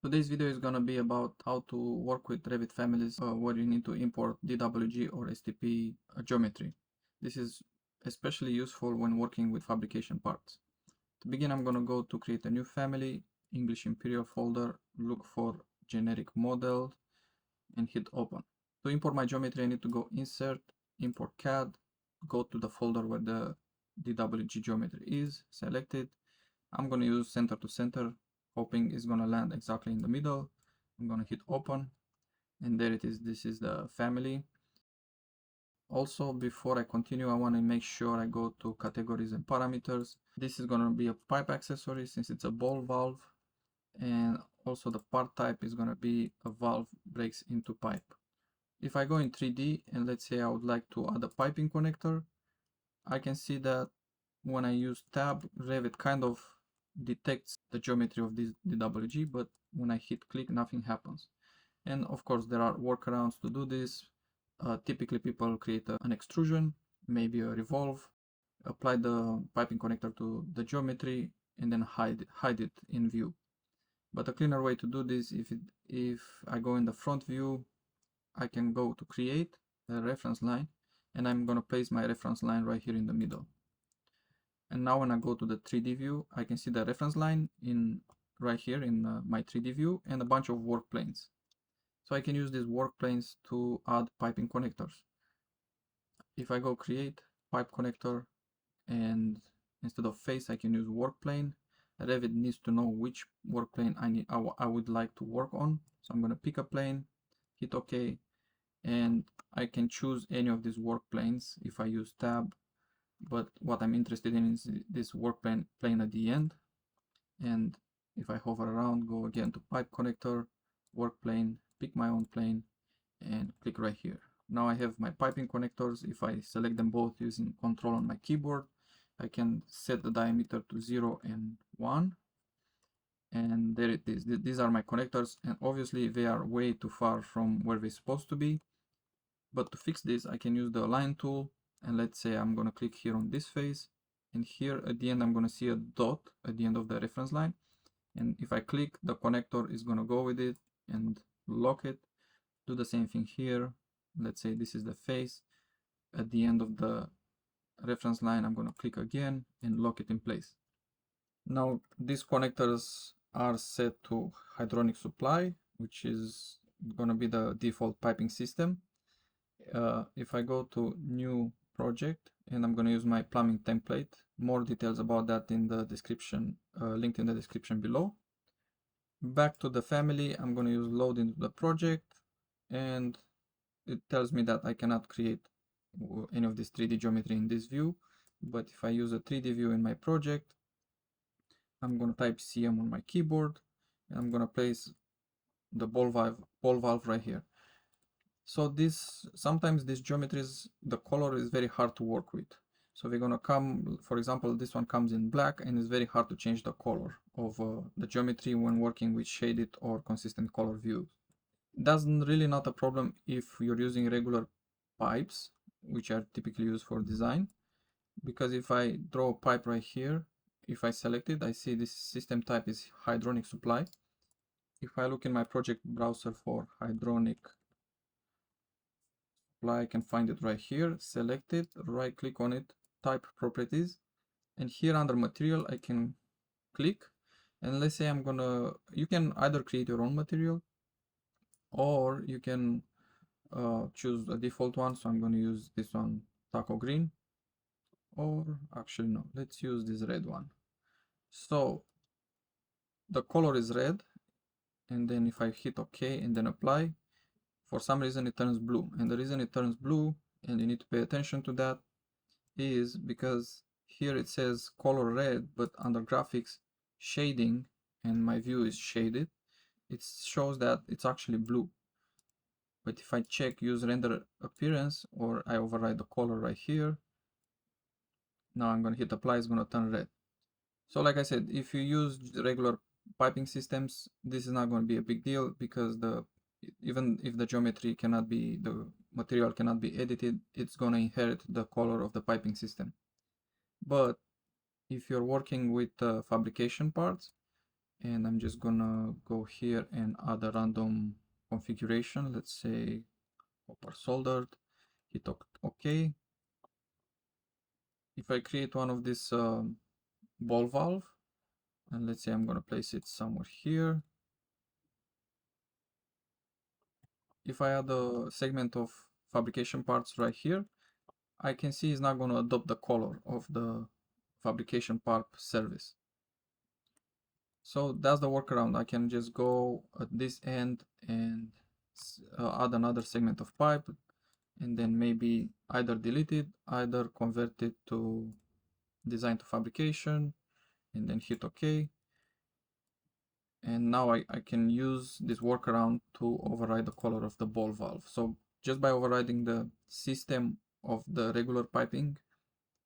Today's video is going to be about how to work with Revit families where you need to import DWG or STP geometry. This is especially useful when working with fabrication parts. To begin, I'm going to go to create a new family, English Imperial folder, look for generic model and hit open. To import my geometry, I need to go insert, import CAD, go to the folder where the DWG geometry is, select it. I'm going to use center to center, hoping it's going to land exactly in the middle. I'm going to hit open, and there it is. This is the family. Also, before I continue, I want to make sure I go to categories and parameters. This is going to be a pipe accessory since it's a ball valve, and also the part type is going to be a valve breaks into pipe. If I go in 3D and let's say I would like to add a piping connector, I can see that when I use tab, Revit kind of detects the geometry of this DWG, but when I hit click, nothing happens. And of course, there are workarounds to do this. Typically, people create an extrusion, maybe a revolve, apply the piping connector to the geometry, and then hide it in view. But a cleaner way to do this, if I go in the front view, I can go to create a reference line, and I'm going to place my reference line right here in the middle. And now when I go to the 3D view, I can see the reference line right here in my 3D view and a bunch of work planes. So I can use these work planes to add piping connectors. If I go create pipe connector, and instead of face I can use work plane, Revit needs to know which work plane I would like to work on. So I'm going to pick a plane, hit OK, and I can choose any of these work planes if I use tab. But what I'm interested in is this work plane at the end. And if I hover around, go again to pipe connector, work plane, pick my own plane, and click right here. Now I have my piping connectors. If I select them both using Control on my keyboard, I can set the diameter to 0 and 1. And there it is. These are my connectors, and obviously they are way too far from where they're supposed to be. But to fix this, I can use the align tool, and let's say I'm going to click here on this face, and here at the end I'm going to see a dot at the end of the reference line, and if I click, the connector is going to go with it and lock it. Do the same thing here. Let's say this is the face. At the end of the reference line, I'm going to click again and lock it in place. Now these connectors are set to hydronic supply, which is going to be the default piping system. If I go to new project, and I'm going to use my plumbing template, more details about that in the description, linked in the description below. Back to the family, I'm going to use load into the project, and it tells me that I cannot create any of this 3D geometry in this view. But if I use a 3D view in my project, I'm going to type CM on my keyboard, and I'm going to place the ball valve right here. So sometimes these geometries, the color is very hard to work with. So we're going to come, for example, this one comes in black, and it's very hard to change the color of the geometry when working with shaded or consistent color views. That's really not a problem if you're using regular pipes, which are typically used for design, because if I draw a pipe right here, if I select it, I see this system type is hydronic supply. If I look in my project browser for hydronic supply, I can find it right here, select it, right click on it, type properties, and here under material I can click, and let's say you can either create your own material or you can choose a default one. So I'm going to use this one, taco green, or actually no, let's use this red one. So the color is red, and then if I hit OK and then apply, for some reason it turns blue. And the reason it turns blue, and you need to pay attention to that, is because here it says color red, but under graphics shading, and my view is shaded, it shows that it's actually blue. But if I check use render appearance, or I override the color right here, now I'm going to hit apply, it's going to turn red. So like I said, if you use regular piping systems, this is not going to be a big deal, because even if the geometry cannot be, the material cannot be edited, it's going to inherit the color of the piping system. But if you're working with fabrication parts, and I'm just gonna go here and add a random configuration. Let's say copper soldered, hit OK. If I create one of this ball valve, and let's say I'm gonna place it somewhere here. If I add a segment of fabrication parts right here, I can see it's not gonna adopt the color of the fabrication part service. So that's the workaround. I can just go at this end and add another segment of pipe, and then maybe either delete it, either convert it to design to fabrication, and then hit OK. And now I can use this workaround to override the color of the ball valve. So just by overriding the system of the regular piping,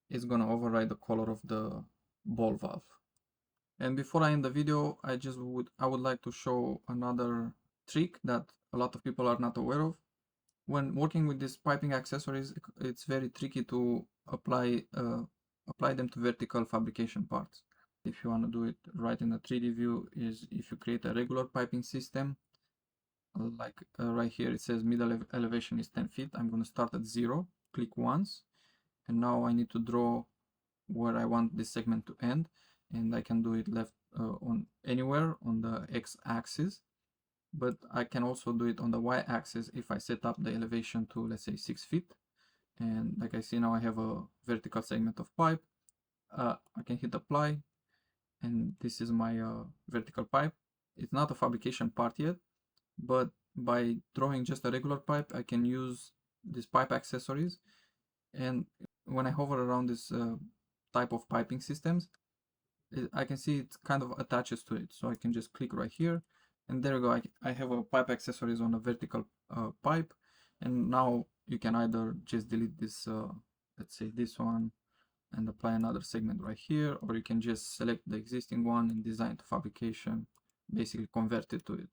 it's gonna override the color of the ball valve. And before I end the video, I would like to show another trick that a lot of people are not aware of. When working with these piping accessories, it's very tricky to apply them to vertical fabrication parts. If you want to do it right in the 3D view, is if you create a regular piping system, like right here it says middle elevation is 10 feet. I'm going to start at 0, click once, and now I need to draw where I want this segment to end, and I can do it left on anywhere on the x-axis, but I can also do it on the y-axis if I set up the elevation to, let's say, 6 feet. And like I see now, I have a vertical segment of pipe. I can hit apply, and this is my vertical pipe. It's not a fabrication part yet, but by drawing just a regular pipe, I can use these pipe accessories, and when I hover around this type of piping systems, I can see it kind of attaches to it. So I can just click right here, and there we go. I have a pipe accessories on a vertical pipe, and now you can either just delete this, let's say this one, and apply another segment right here, or you can just select the existing one and design to fabrication, basically convert it to it.